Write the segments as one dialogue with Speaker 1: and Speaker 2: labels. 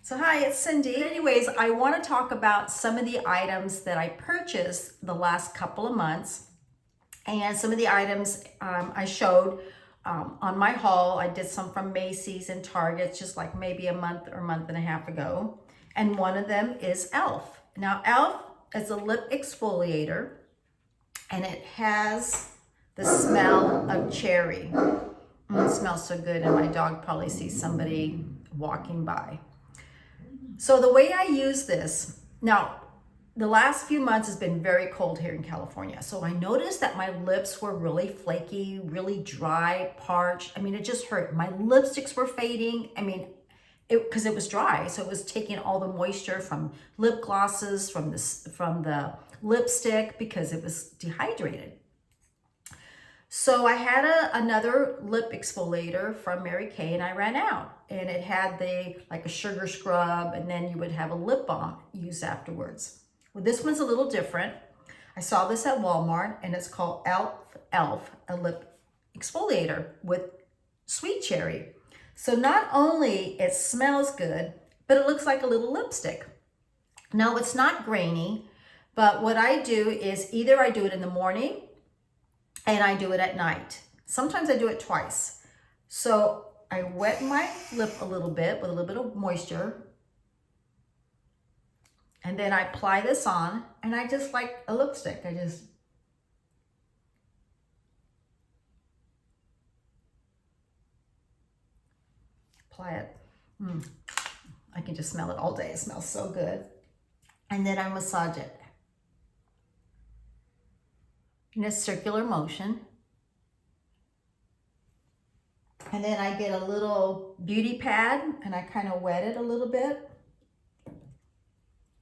Speaker 1: So hi, it's Cindy. Anyways, I want to talk about some of the items that I purchased the last couple of months, and some of the items I showed on my haul. I did some from Macy's and Target, just like maybe a month or month and a half ago. And one of them is e.l.f. Now, e.l.f. is a lip exfoliator, and it has the smell of cherry. It smells so good, and my dog probably sees somebody walking by. So the way I use this, now the last few months has been very cold here in California. So I noticed that my lips were really flaky, really dry, parched. I mean, it just hurt. My lipsticks were fading. I mean, because it was dry. So it was taking all the moisture from lip glosses, from the lipstick, because it was dehydrated. So I had another lip exfoliator from Mary Kay, and I ran out, and it had like a sugar scrub, and then you would have a lip balm used afterwards. Well, this one's a little different. I saw this at Walmart, and it's called e.l.f. a lip exfoliator with sweet cherry. So not only it smells good, but it looks like a little lipstick. Now, it's not grainy, but what I do is either I do it in the morning and I do it at night. Sometimes I do it twice. So I wet my lip a little bit with a little bit of moisture, and then I apply this on, and I just like a lipstick. I just apply it. I can just smell it all day. It smells so good. And then I massage it in a circular motion. And then I get a little beauty pad, and I kind of wet it a little bit.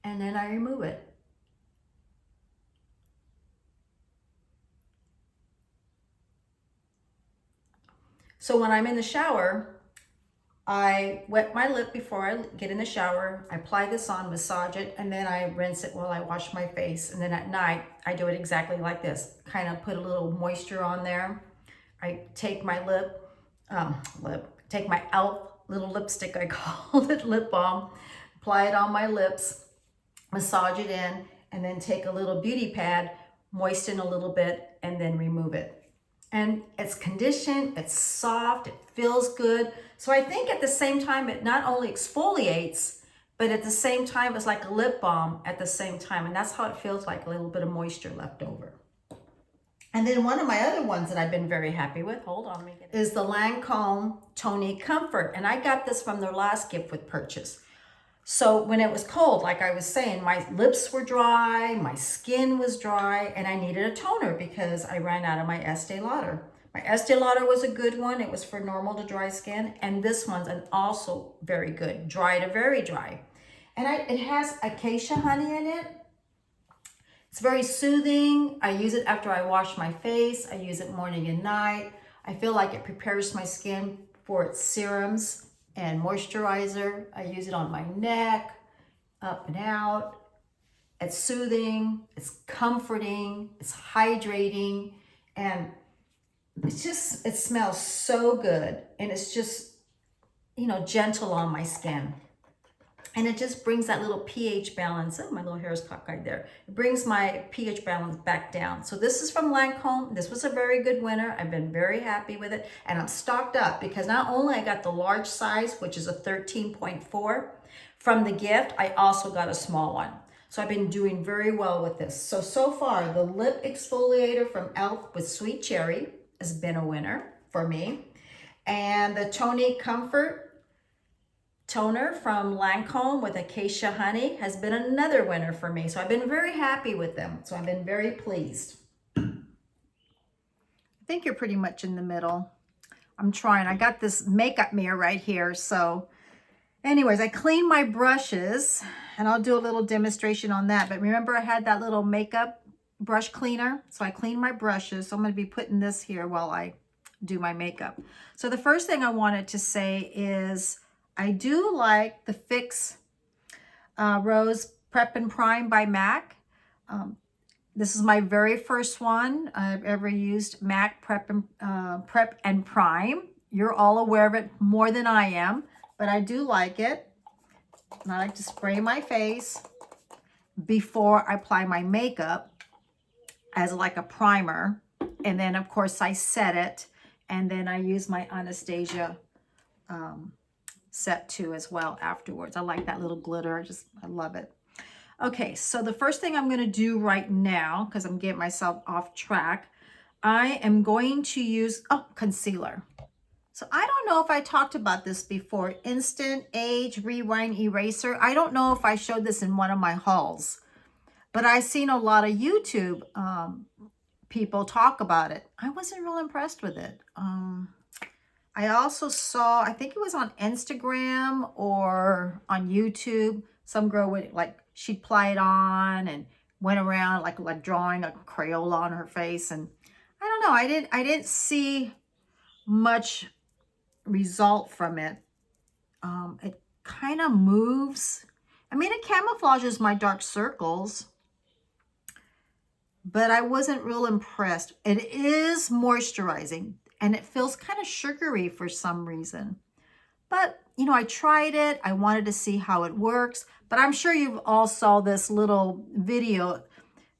Speaker 1: And then I remove it. So when I'm in the shower, I wet my lip before I get in the shower. I apply this on, massage it, and then I rinse it while I wash my face. And then at night, I do it exactly like this. Kind of put a little moisture on there. I take my take my e.l.f. little lipstick, I call it lip balm, apply it on my lips, massage it in, and then take a little beauty pad, moisten a little bit, and then remove it. And it's conditioned, it's soft, it feels good. So I think at the same time, it not only exfoliates, but at the same time, it's like a lip balm at the same time. And that's how it feels like, a little bit of moisture left over. And then one of my other ones that I've been very happy with, is the Lancome Tonique Comfort. And I got this from their last gift with purchase. So when it was cold, like I was saying, my lips were dry, my skin was dry, and I needed a toner because I ran out of my Estee Lauder. My Estee Lauder was a good one. It was for normal to dry skin. And this one's also very good, dry to very dry. And it has acacia honey in it. It's very soothing. I use it after I wash my face. I use it morning and night. I feel like it prepares my skin for its serums and moisturizer. I use it on my neck, up and out. It's soothing, it's comforting, it's hydrating, and it smells so good. And it's just, gentle on my skin. And it just brings that little pH balance. Oh, my little hair is cockeyed there. It brings my pH balance back down. So this is from Lancome. This was a very good winner. I've been very happy with it. And I'm stocked up because not only I got the large size, which is a 13.4 from the gift, I also got a small one. So I've been doing very well with this. So far, the lip exfoliator from e.l.f. with sweet cherry has been a winner for me. And the Tonique Comfort toner from Lancome with acacia honey has been another winner for me. So I've been very happy with them. So I've been very pleased. I think you're pretty much in the middle. I'm trying. I got this makeup mirror right here. So anyways, I clean my brushes, and I'll do a little demonstration on that. But remember, I had that little makeup brush cleaner. So I clean my brushes. So I'm going to be putting this here while I do my makeup. So the first thing I wanted to say is I do like the Fix+Rose Prep+Prime by MAC. This is my very first one I've ever used, MAC Prep and Prime. You're all aware of it more than I am, but I do like it. And I like to spray my face before I apply my makeup as like a primer. And then of course I set it, and then I use my Anastasia set too as well afterwards. I like that little glitter. I love it. Okay, so the first thing I'm going to do right now, because I'm getting myself off track, I am going to use concealer. So I don't know if I talked about this before. Instant Age Rewind Eraser. I don't know if I showed this in one of my hauls, but I've seen a lot of YouTube people talk about it. I wasn't real impressed with it. I also saw, I think it was on Instagram or on YouTube, some girl would she'd apply it on and went around like drawing a Crayola on her face, and I don't know, I didn't see much result from it. It kind of moves. I mean, it camouflages my dark circles, but I wasn't real impressed. It is moisturizing and it feels kind of sugary for some reason. But, you know, I tried it. I wanted to see how it works. But I'm sure you've all saw this little video.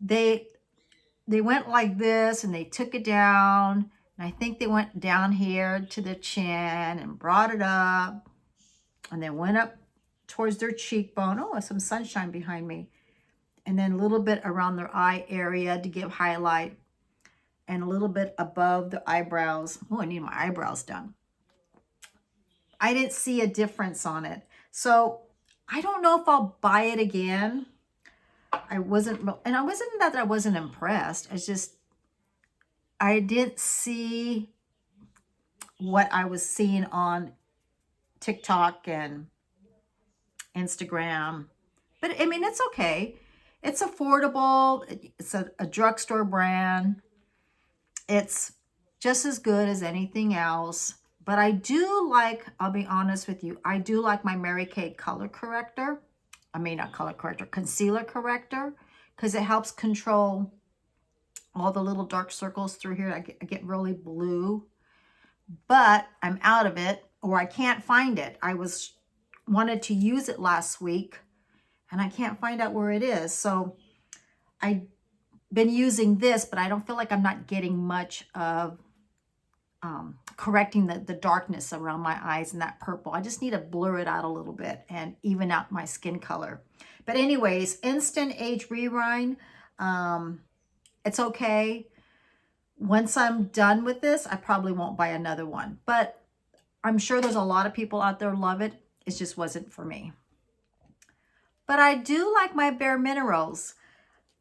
Speaker 1: They went like this and they took it down. And I think they went down here to the chin and brought it up. And then went up towards their cheekbone. Oh, some sunshine behind me. And then a little bit around their eye area to give highlight. And a little bit above the eyebrows. Oh, I need my eyebrows done. I didn't see a difference on it. So I don't know if I'll buy it again. I wasn't that I wasn't impressed. It's just, I didn't see what I was seeing on TikTok and Instagram. But I mean, it's okay. It's affordable. It's a drugstore brand. It's just as good as anything else. But I do like, I'll be honest with you, I do like my Mary Kay color corrector. I mean, not color corrector, concealer corrector, because it helps control all the little dark circles through here. I get really blue, but I'm out of it, or I can't find it. I wanted to use it last week and I can't find out where it is. So I've been using this, but I don't feel like I'm not getting much of correcting the darkness around my eyes and that purple. I just need to blur it out a little bit and even out my skin color. But anyways, Instant Age Rewind, it's okay. Once I'm done with this, I probably won't buy another one. But I'm sure there's a lot of people out there who love it. It just wasn't for me. But I do like my bareMinerals.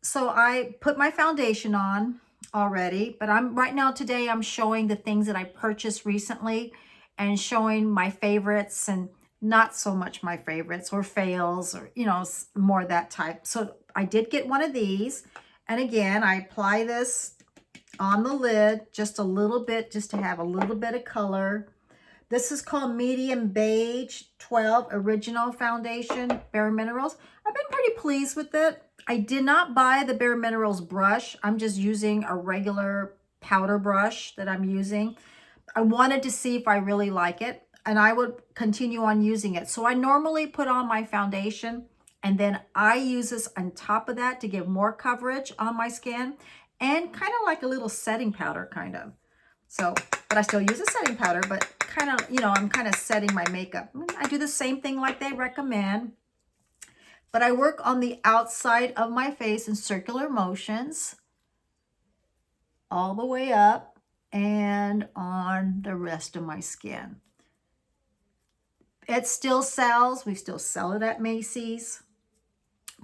Speaker 1: So I put my foundation on already, but right now today I'm showing the things that I purchased recently and showing my favorites and not so much my favorites or fails, or, you know, more that type. So I did get one of these. And again, I apply this on the lid just a little bit, just to have a little bit of color. This is called Medium Beige 12 Original Foundation bareMinerals. I've been pretty pleased with it. I did not buy the bareMinerals brush. I'm just using a regular powder brush that I'm using. I wanted to see if I really like it, and I would continue on using it. So I normally put on my foundation, and then I use this on top of that to give more coverage on my skin, and kind of like a little setting powder, kind of. So, but I still use a setting powder, but kind of, you know, I'm kind of setting my makeup. I do the same thing like they recommend. But I work on the outside of my face in circular motions all the way up and on the rest of my skin. It still sells. We still sell it at Macy's.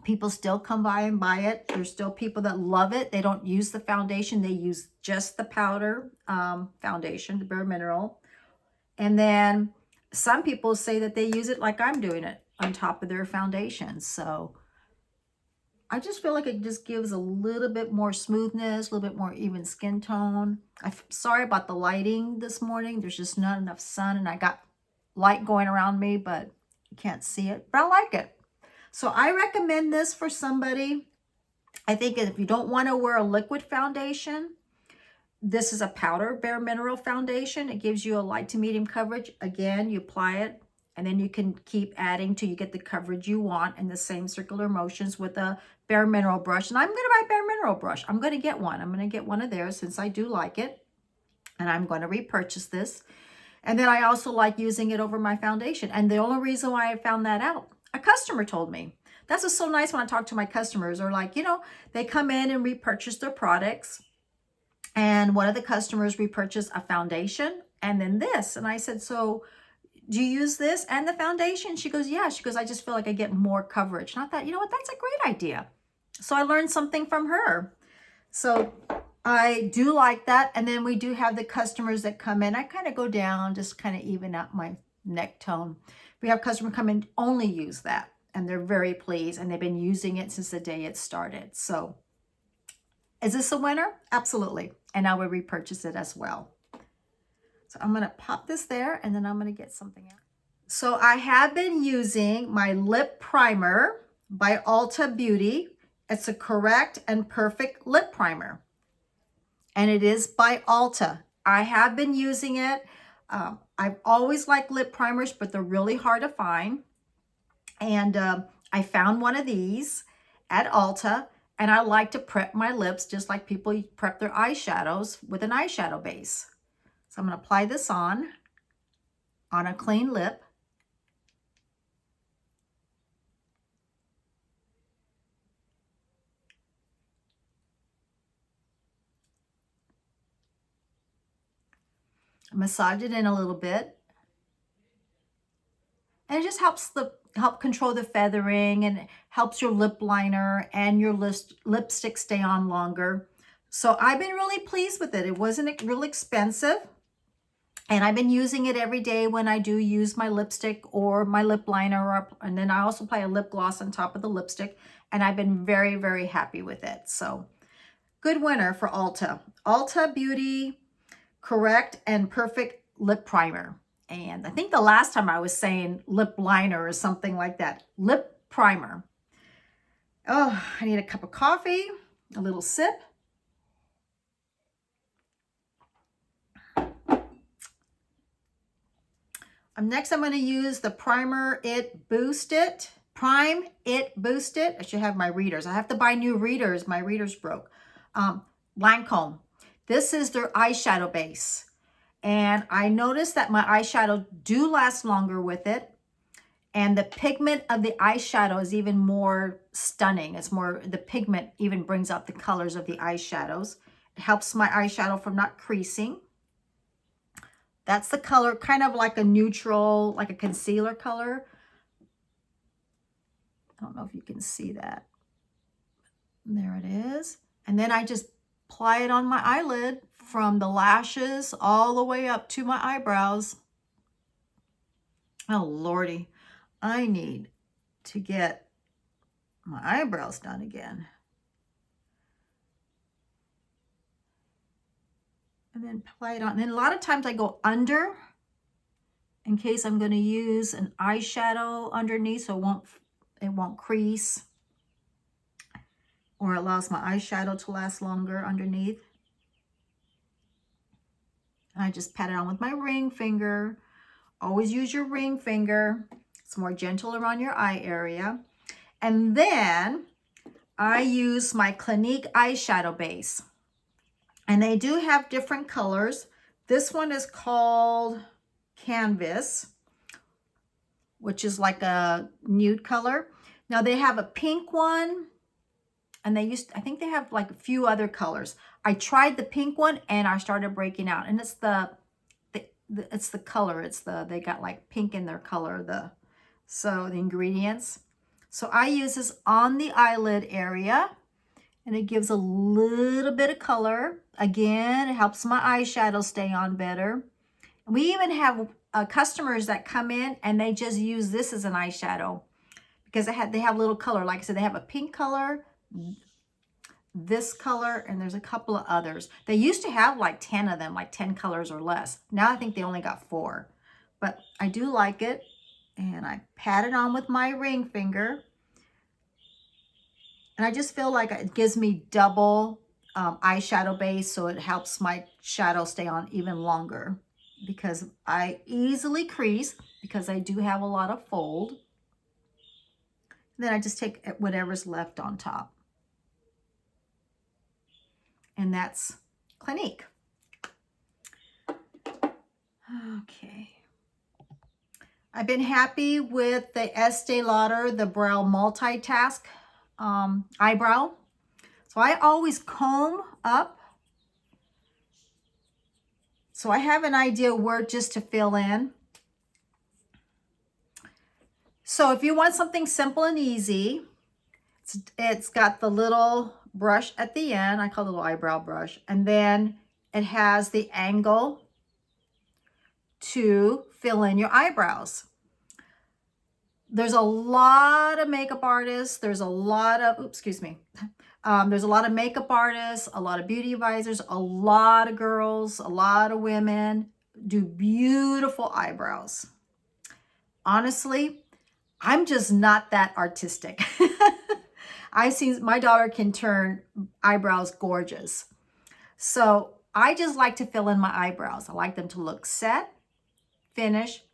Speaker 1: People still come by and buy it. There's still people that love it. They don't use the foundation. They use just the powder foundation, the bareMineral. And then some people say that they use it like I'm doing it, on top of their foundation. So I just feel like it just gives a little bit more smoothness, a little bit more even skin tone. I'm sorry about the lighting this morning. There's just not enough sun, and I got light going around me, but you can't see it, but I like it. So I recommend this for somebody. I think if you don't want to wear a liquid foundation, this is a powder bareMineral foundation. It gives you a light to medium coverage. Again, you apply it And then you can keep adding till you get the coverage you want in the same circular motions with a bareMineral brush. And I'm going to buy bareMineral brush. I'm going to get one. I'm going to get one of theirs since I do like it. And I'm going to repurchase this. And then I also like using it over my foundation. And the only reason why I found that out, a customer told me. That's what's so nice when I talk to my customers, or like, you know, they come in and repurchase their products. And one of the customers repurchased a foundation and then this. And I said, so do you use this and the foundation? She goes, yeah. She goes, I just feel like I get more coverage. And I thought, you know what, that's a great idea. So I learned something from her. So I do like that. And then we do have the customers that come in. I kind of go down, just kind of even out my neck tone. We have customers come in, only use that. And they're very pleased. And they've been using it since the day it started. So is this a winner? Absolutely. And I will repurchase it as well. So I'm going to pop this there, and then I'm going to get something else. So I have been using my lip primer by ULTAbeauty. It's a correct and perfect lip primer. And it is by Ulta. I have been using it. I've always liked lip primers, but they're really hard to find. And I found one of these at Ulta. And I like to prep my lips just like people prep their eyeshadows with an eyeshadow base. So I'm going to apply this on a clean lip. Massage it in a little bit. And it just helps help control the feathering, and helps your lip liner and your lipstick stay on longer. So I've been really pleased with it. It wasn't real expensive. And I've been using it every day when I do use my lipstick or my lip liner. And then I also apply a lip gloss on top of the lipstick. And I've been very, very happy with it. So good winner for Ulta. ULTAbeauty Correct and Perfect Lip Primer. And I think the last time I was saying lip liner or something like that. Lip primer. Oh, I need a cup of coffee, a little sip. Next, I'm going to use the Prime It Boost It. I should have my readers. I have to buy new readers. My readers broke. Lancome. This is their eyeshadow base. And I noticed that my eyeshadow do last longer with it. And the pigment of the eyeshadow is even more stunning. It's more, the pigment even brings out the colors of the eyeshadows. It helps my eyeshadow from not creasing. That's the color, kind of like a neutral, like a concealer color. I don't know if you can see that. There it is. And then I just apply it on my eyelid from the lashes all the way up to my eyebrows. Oh, Lordy. I need to get my eyebrows done again. And then apply it on. And then a lot of times I go under in case I'm going to use an eyeshadow underneath so it won't crease, or allows my eyeshadow to last longer underneath. And I just pat it on with my ring finger. Always use your ring finger. It's more gentle around your eye area. And then I use my Clinique eyeshadow base. And they do have different colors. This one is called Canvas, which is like a nude color. Now they have a pink one, and I think they have like a few other colors. I tried the pink one and I started breaking out, and it's the color. They got like pink in their color, so the ingredients. So I use this on the eyelid area, and it gives a little bit of color. Again, it helps my eyeshadow stay on better. We even have customers that come in and they just use this as an eyeshadow because they have little color. Like I said, they have a pink color, this color, and there's a couple of others. They used to have like 10 of them, like 10 colors or less. Now I think they only got 4. But I do like it. And I pat it on with my ring finger. And I just feel like it gives me double eyeshadow base, so it helps my shadow stay on even longer because I easily crease. because I do have a lot of fold. Then I just take whatever's left on top. And that's Clinique. Okay. I've been happy with the Estee Lauder, the Brow Multitask eyebrow. So I always comb up. So I have an idea where just to fill in. So if you want something simple and easy, it's got the little brush at the end. I call it a little eyebrow brush. And then it has the angle to fill in your eyebrows. There's a lot of makeup artists. There's a lot of, oops, excuse me. There's a lot of makeup artists, a lot of beauty advisors, a lot of girls, a lot of women do beautiful eyebrows. Honestly, I'm just not that artistic. I've seen my daughter can turn eyebrows gorgeous. So I just like to fill in my eyebrows. I like them to look set, finished,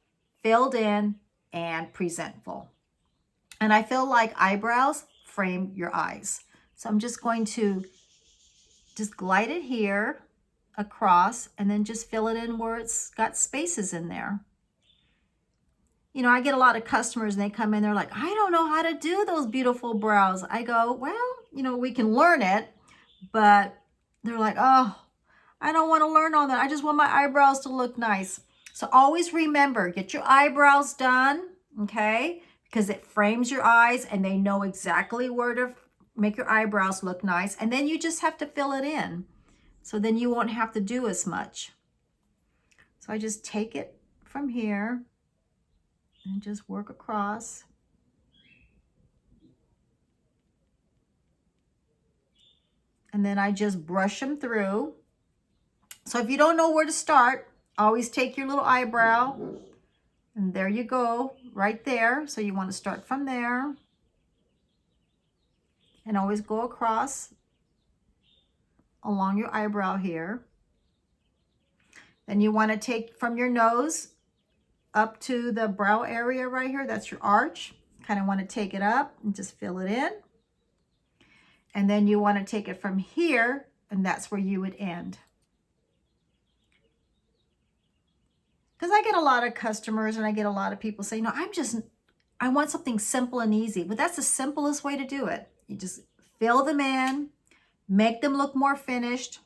Speaker 1: filled in, and presentful. And I feel like eyebrows frame your eyes. So I'm just going to just glide it here across and then just fill it in where it's got spaces in there. You know, I get a lot of customers and they come in, they're like, I don't know how to do those beautiful brows. I go, well, you know, we can learn it, but they're like, oh, I don't want to learn all that. I just want my eyebrows to look nice. So always remember, get your eyebrows done, okay? Because it frames your eyes and they know exactly where to make your eyebrows look nice. And then you just have to fill it in. So then you won't have to do as much. So I just take it from here and just work across. And then I just brush them through. So if you don't know where to start, always take your little eyebrow and there you go, right there. So you want to start from there and always go across along your eyebrow here. Then you want to take from your nose up to the brow area right here. That's your arch. Kind of want to take it up and just fill it in. And then you want to take it from here and that's where you would end. Because I get a lot of customers and I get a lot of people saying, no, I want something simple and easy. But that's the simplest way to do it. You just fill them in, make them look more finished,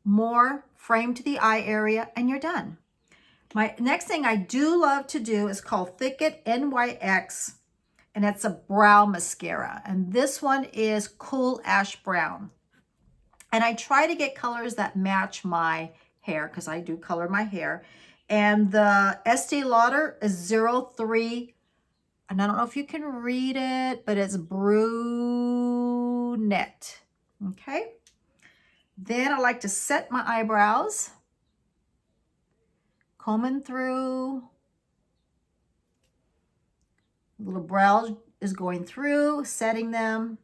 Speaker 1: more frame to the eye area, and you're done. My next thing I do love to do is called Thicket NYX, and it's a brow mascara. And this one is Cool Ash Brown. And I try to get colors that match my hair because I do color my hair. And the Estee Lauder is 03, and I don't know if you can read it, but it's Brunette. Okay. Then I like to set my eyebrows, combing through. Little brow is going through, setting them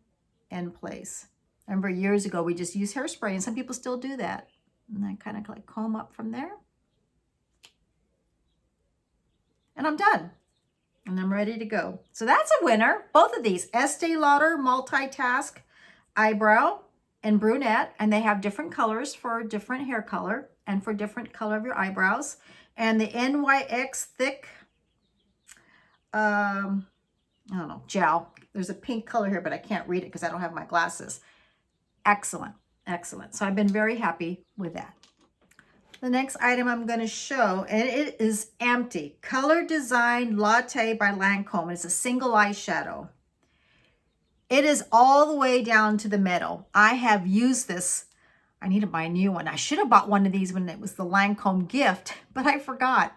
Speaker 1: in place. Remember years ago, we just used hairspray and some people still do that. And I kind of like comb up from there. And I'm done. And I'm ready to go. So that's a winner. Both of these, Estee Lauder Multitask Eyebrow and Brunette. And they have different colors for different hair color and for different color of your eyebrows. And the NYX Thick, I don't know, gel. There's a pink color here, but I can't read it because I don't have my glasses. Excellent. Excellent. So I've been very happy with that. The next item I'm going to show, and it is empty. Color Design Latte by Lancome. It's a single eyeshadow. It is all the way down to the middle. I have used this. I need to buy a new one. I should have bought one of these when it was the Lancome gift, but I forgot.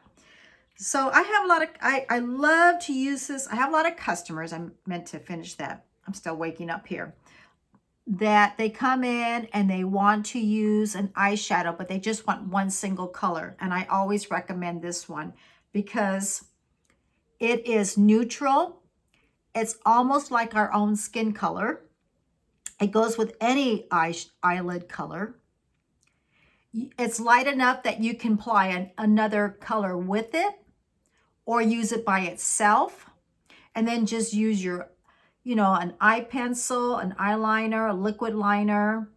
Speaker 1: So I have a lot of, I love to use this. I have a lot of customers. I meant to finish that. I'm still waking up here. That they come in and they want to use an eyeshadow, but they just want one single color. And I always recommend this one because it is neutral. It's almost like our own skin color. It goes with any eyelid color. It's light enough that you can apply another color with it. or use it by itself. And then just use your, you know, an eye pencil, an eyeliner, a liquid liner.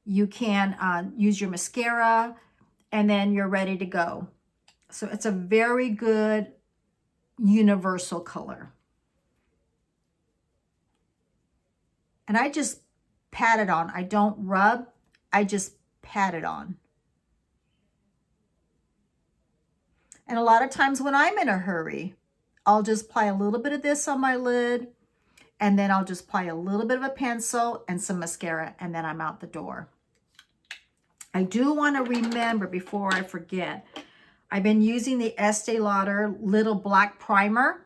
Speaker 1: You can use your mascara, and then you're ready to go. So it's a very good universal color. And I just pat it on. I don't rub, I just pat it on. And a lot of times when I'm in a hurry, I'll just apply a little bit of this on my lid, and then I'll just apply a little bit of a pencil and some mascara, and then I'm out the door. I do want to remember before I forget, I've been using the Estee Lauder Little Black Primer.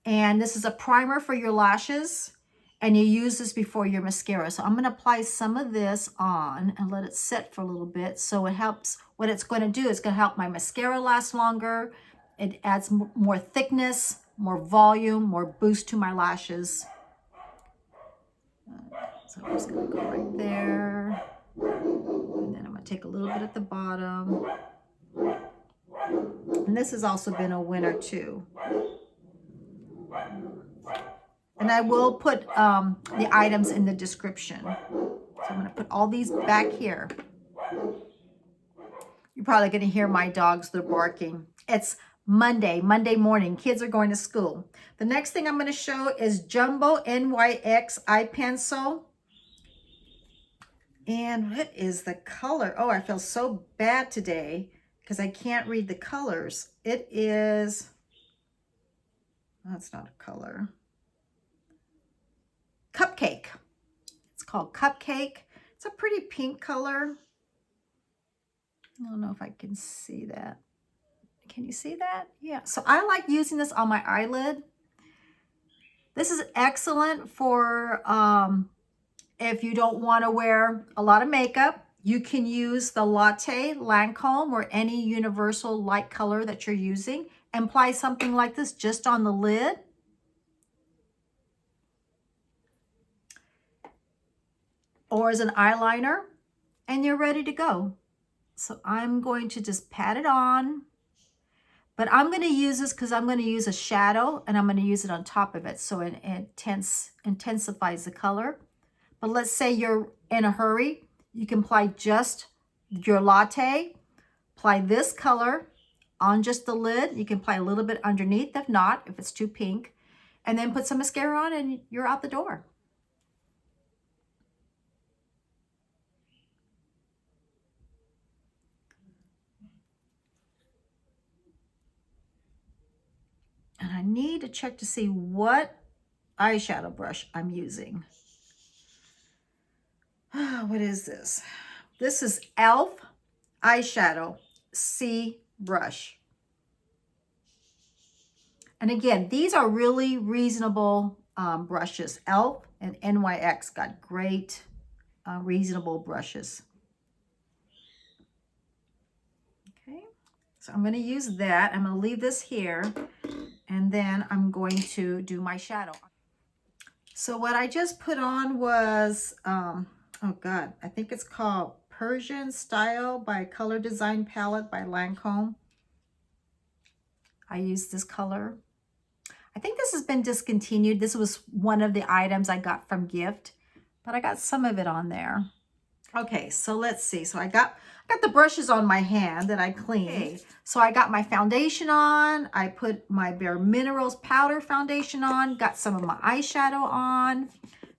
Speaker 1: And this is a primer for your lashes. And you use this before your mascara. So I'm going to apply some of this on and let it sit for a little bit. So it helps, what it's going to do is going to help my mascara last longer. It adds more thickness, more volume, more boost to my lashes. So I'm just going to go right there. And then I'm going to take a little bit at the bottom. And this has also been a winner too. And I will put the items in the description. So I'm going to put all these back here. You're probably going to hear my dogs, they're barking. It's Monday morning. Kids are going to school. The next thing I'm going to show is Jumbo NYX Eye Pencil. And what is the color? Oh, I feel so bad today because I can't read the colors. It is, that's not a color. Cupcake. It's called Cupcake. It's a pretty pink color. I don't know if I can see that. Can you see that? Yeah. So I like using this on my eyelid. This is excellent for if you don't want to wear a lot of makeup. You can use the Latte, Lancome, or any universal light color that you're using and apply something like this just on the lid. Or as an eyeliner, and you're ready to go. So I'm going to just pat it on, but I'm going to use this because I'm going to use a shadow and I'm going to use it on top of it. So it intensifies the color. But let's say you're in a hurry. You can apply just your Latte, apply this color on just the lid. You can apply a little bit underneath if not, if it's too pink, and then put some mascara on and you're out the door. And I need to check to see what eyeshadow brush I'm using. What is this? This is e.l.f. eyeshadow C brush. And again, these are really reasonable brushes. e.l.f. and NYX got great, reasonable brushes. Okay, so I'm going to use that. I'm going to leave this here. And then I'm going to do my shadow. So what I just put on was, oh God, I think it's called Persian Style by Color Design Palette by Lancome. I used this color. I think this has been discontinued. This was one of the items I got from gift, but I got some of it on there. Okay, so let's see. So I got the brushes on my hand that I cleaned. Okay. So I got my foundation on. I put my bareMinerals powder foundation on. Got some of my eyeshadow on.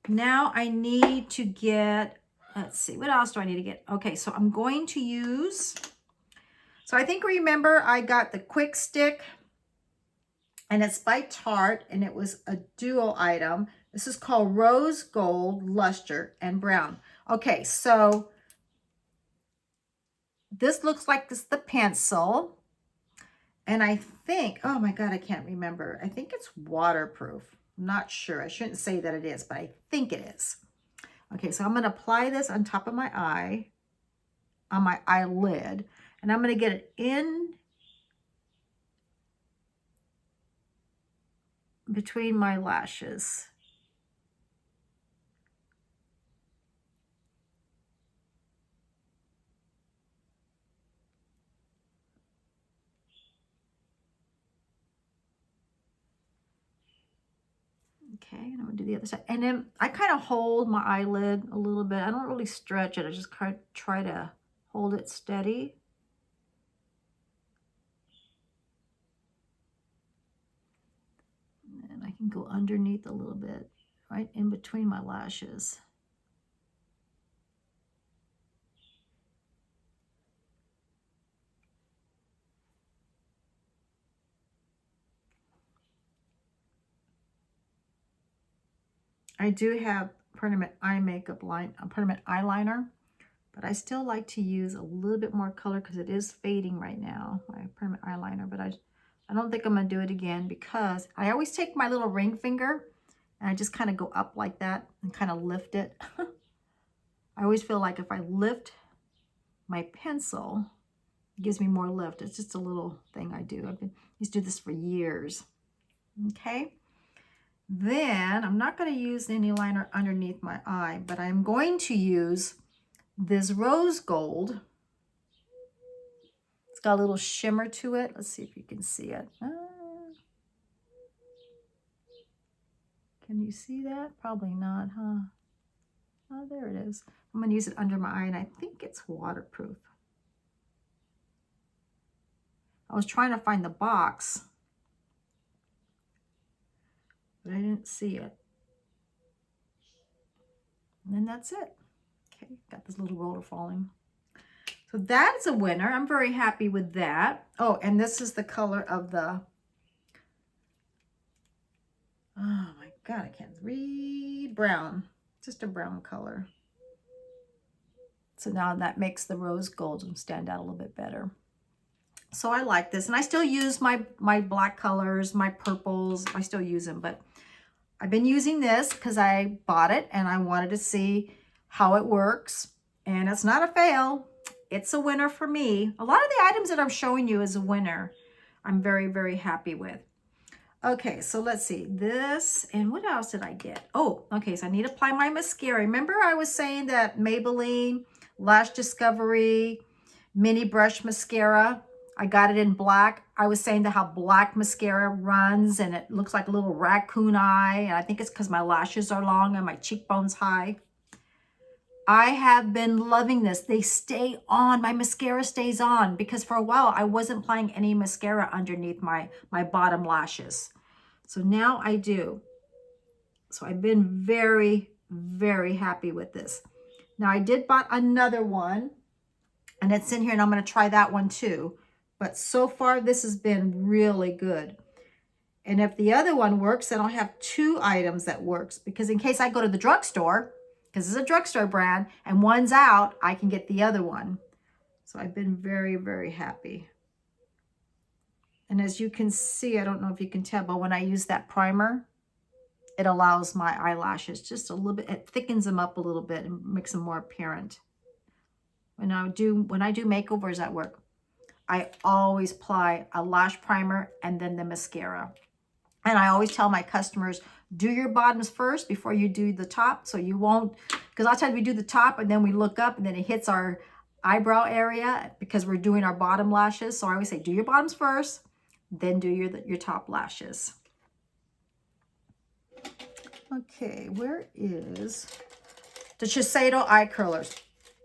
Speaker 1: Now I need to get, let's see, what else do I need to get? Okay, so I'm going to use, so I think remember I got the Quick Stick, and it's by Tarte, and it was a duo item. This is called Rose Gold, Lustre, and Brown. Okay, so this looks like this the pencil. And I think, oh my God, I can't remember. I think it's waterproof. I'm not sure. I shouldn't say that it is, but I think it is. Okay, so I'm going to apply this on top of my eye, on my eyelid. And I'm going to get it in between my lashes. Okay, and I'm gonna do the other side. And then I kind of hold my eyelid a little bit. I don't really stretch it. I just kind of try to hold it steady. And I can go underneath a little bit, right in between my lashes. I do have permanent eye makeup line, a permanent eyeliner, but I still like to use a little bit more color because it is fading right now, my permanent eyeliner. But I don't think I'm gonna do it again because I always take my little ring finger and I just kind of go up like that and kind of lift it. I always feel like if I lift my pencil, it gives me more lift. It's just a little thing I do. Used to do this for years. Okay. Then I'm not going to use any liner underneath my eye, but I'm going to use this rose gold. It's got a little shimmer to it. Let's see if you can see it. Can you see that? Probably not, huh? Oh, there it is. I'm going to use it under my eye, and I think it's waterproof. I was trying to find the box, but I didn't see it. And then that's it. Okay, got this little roller falling. So that's a winner. I'm very happy with that. Oh, and this is the color of the, oh my God, I can't read, brown. Just a brown color. So now that makes the rose gold stand out a little bit better. So I like this. And I still use my black colors, my purples. I still use them, but I've been using this because I bought it and I wanted to see how it works. And it's not a fail. It's a winner for me. A lot of the items that I'm showing you is a winner. I'm very, very happy with. Okay, so let's see this. And what else did I get? Oh, okay, so I need to apply my mascara. Remember I was saying that Maybelline Lash Discovery Mini Brush Mascara, I got it in black. I was saying that how black mascara runs and it looks like a little raccoon eye. And I think it's because my lashes are long and my cheekbones high. I have been loving this. They stay on. My mascara stays on because for a while I wasn't applying any mascara underneath my bottom lashes. So now I do. So I've been very, very happy with this. Now I did buy another one and it's in here and I'm going to try that one too. But so far this has been really good. And if the other one works, then I'll have two items that works because in case I go to the drugstore, because it's a drugstore brand, and one's out, I can get the other one. So I've been very, very happy. And as you can see, I don't know if you can tell, but when I use that primer, it allows my eyelashes just a little bit, it thickens them up a little bit and makes them more apparent. When I do makeovers at work, I always apply a lash primer and then the mascara. And I always tell my customers, do your bottoms first before you do the top. So you won't, because a lot of times we do the top and then we look up and then it hits our eyebrow area because we're doing our bottom lashes. So I always say, do your bottoms first, then do your top lashes. Okay, where is the SHISEIDO eye curlers?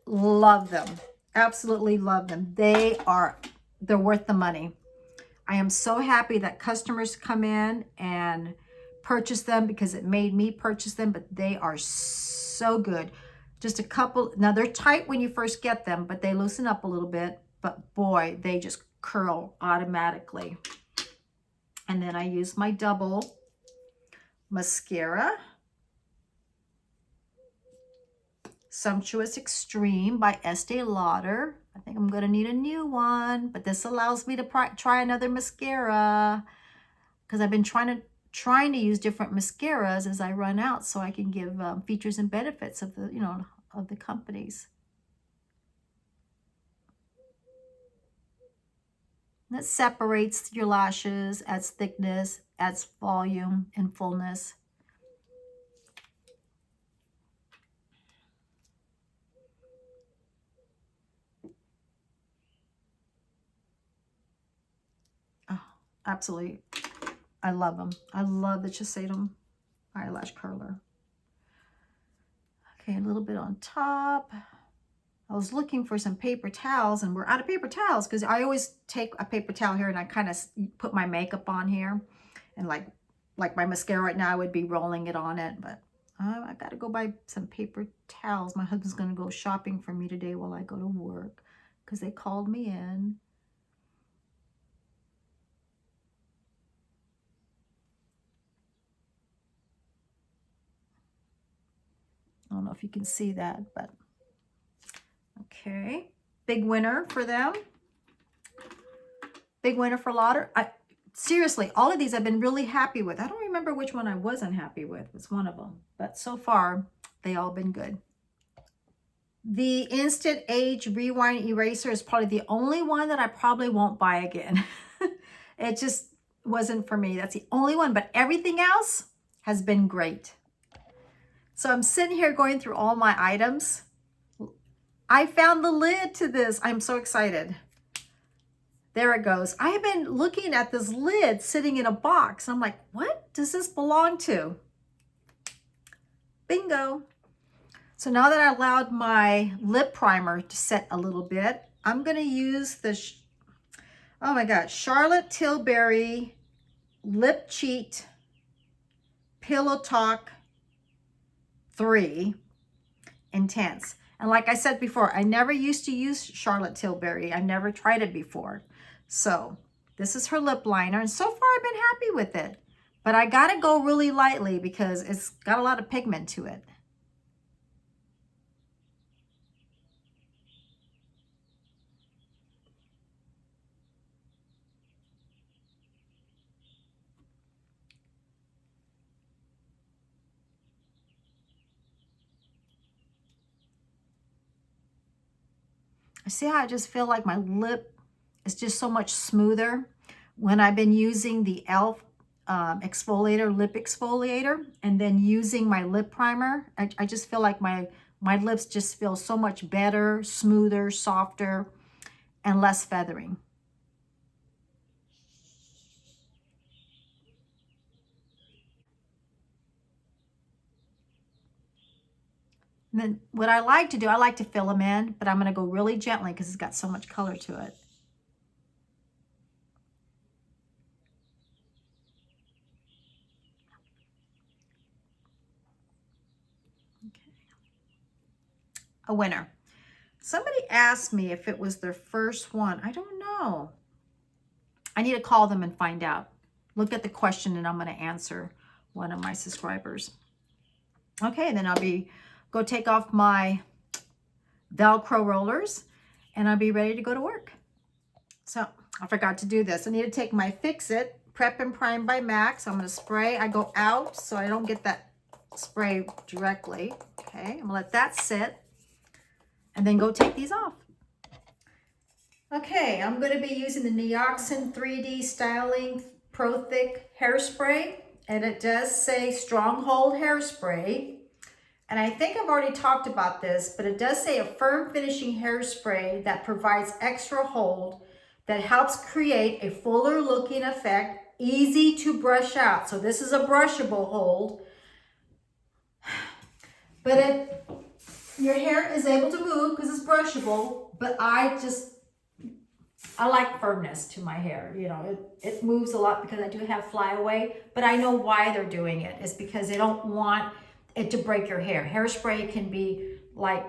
Speaker 1: Love them. Absolutely love them. They're worth the money. I am so happy that customers come in and purchase them because it made me purchase them, but they are so good. Just a couple, now they're tight when you first get them, but they loosen up a little bit, but boy, they just curl automatically. And then I use my double mascara. Sumptuous Extreme by Estee Lauder. I think I'm going to need a new one, but this allows me to try another mascara because I've been trying to use different mascaras as I run out so I can give features and benefits of the, of the companies. That separates your lashes, adds thickness, adds volume and fullness. Oh, absolutely. I love them. I love the SHISEIDO. eyelash curler. Okay, a little bit on top. I was looking for some paper towels, and we're out of paper towels because I always take a paper towel here and I kind of put my makeup on here. And like my mascara right now, I would be rolling it on it. But I got to go buy some paper towels. My husband's going to go shopping for me today while I go to work because they called me in. I don't know if you can see that, but okay. Big winner for them. Big winner for Lauder. Seriously, all of these I've been really happy with. I don't remember which one I wasn't happy with. It's one of them. But so far, they all been good. The Instant Age Rewind Eraser is probably the only one that I probably won't buy again. It just wasn't for me. That's the only one. But everything else has been great. So I'm sitting here going through all my items. I found the lid to this. I'm so excited. There it goes. I have been looking at this lid sitting in a box. I'm like, what does this belong to? Bingo. So now that I allowed my lip primer to set a little bit, I'm going to use the, oh my God, Charlotte Tilbury Lip Cheat Pillow Talk 3 Intense. And like I said before, I never used to use Charlotte Tilbury. I never tried it before. So this is her lip liner. And so far I've been happy with it. But I got to go really lightly because it's got a lot of pigment to it. See how I just feel like my lip is just so much smoother when I've been using the e.l.f. exfoliator, lip exfoliator, and then using my lip primer. I just feel like my lips just feel so much better, smoother, softer, and less feathering. And then what I like to do, I like to fill them in, but I'm going to go really gently because it's got so much color to it. Okay. A winner. Somebody asked me if it was their first one. I don't know. I need to call them and find out. Look at the question and I'm going to answer one of my subscribers. Okay, then I'll go take off my Velcro rollers and I'll be ready to go to work. So I forgot to do this. I need to take my Fix It Prep and Prime by MAC. So I'm going to spray. I go out so I don't get that spray directly. Okay, I'm going to let that sit and then go take these off. Okay, I'm going to be using the NYX 3D Styling Pro Thick Hairspray. And it does say Stronghold Hairspray. And I think I've already talked about this, but it does say a firm finishing hairspray that provides extra hold that helps create a fuller looking effect, easy to brush out. So this is a brushable hold, but your hair is able to move because it's brushable, but I like firmness to my hair. You know, it moves a lot because I do have flyaway, but I know why they're doing it. It's because they don't want it to break your hair. Hairspray can be like,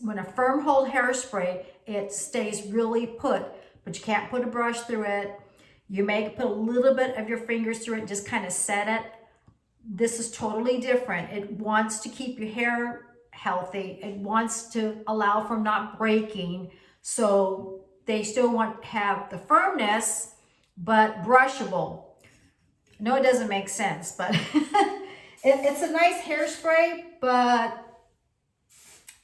Speaker 1: when a firm hold hairspray, it stays really put, but you can't put a brush through it. You may put a little bit of your fingers through it, just kind of set it. This is totally different. It wants to keep your hair healthy. It wants to allow for not breaking. So they still want to have the firmness, but brushable. I know it doesn't make sense, but it's a nice hairspray, but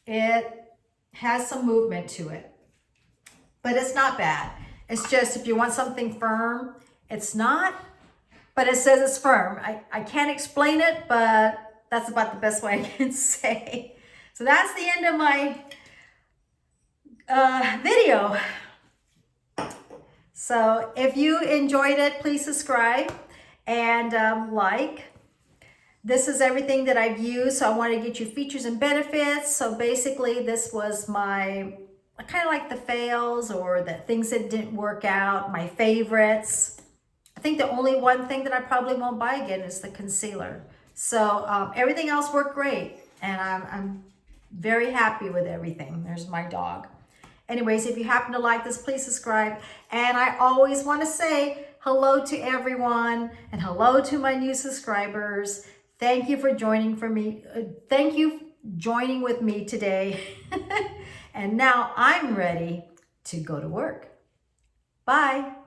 Speaker 1: it has some movement to it. But it's not bad. It's just if you want something firm, it's not, but it says it's firm. I can't explain it, but that's about the best way I can say. So that's the end of my video. So if you enjoyed it, please subscribe and like. This is everything that I've used. So I want to get you features and benefits. So basically this was my, kind of like the fails or the things that didn't work out, my favorites. I think the only one thing that I probably won't buy again is the concealer. So everything else worked great. And I'm very happy with everything. There's my dog. Anyways, if you happen to like this, please subscribe. And I always want to say hello to everyone and hello to my new subscribers. Thank you for joining with me today. And now I'm ready to go to work. Bye.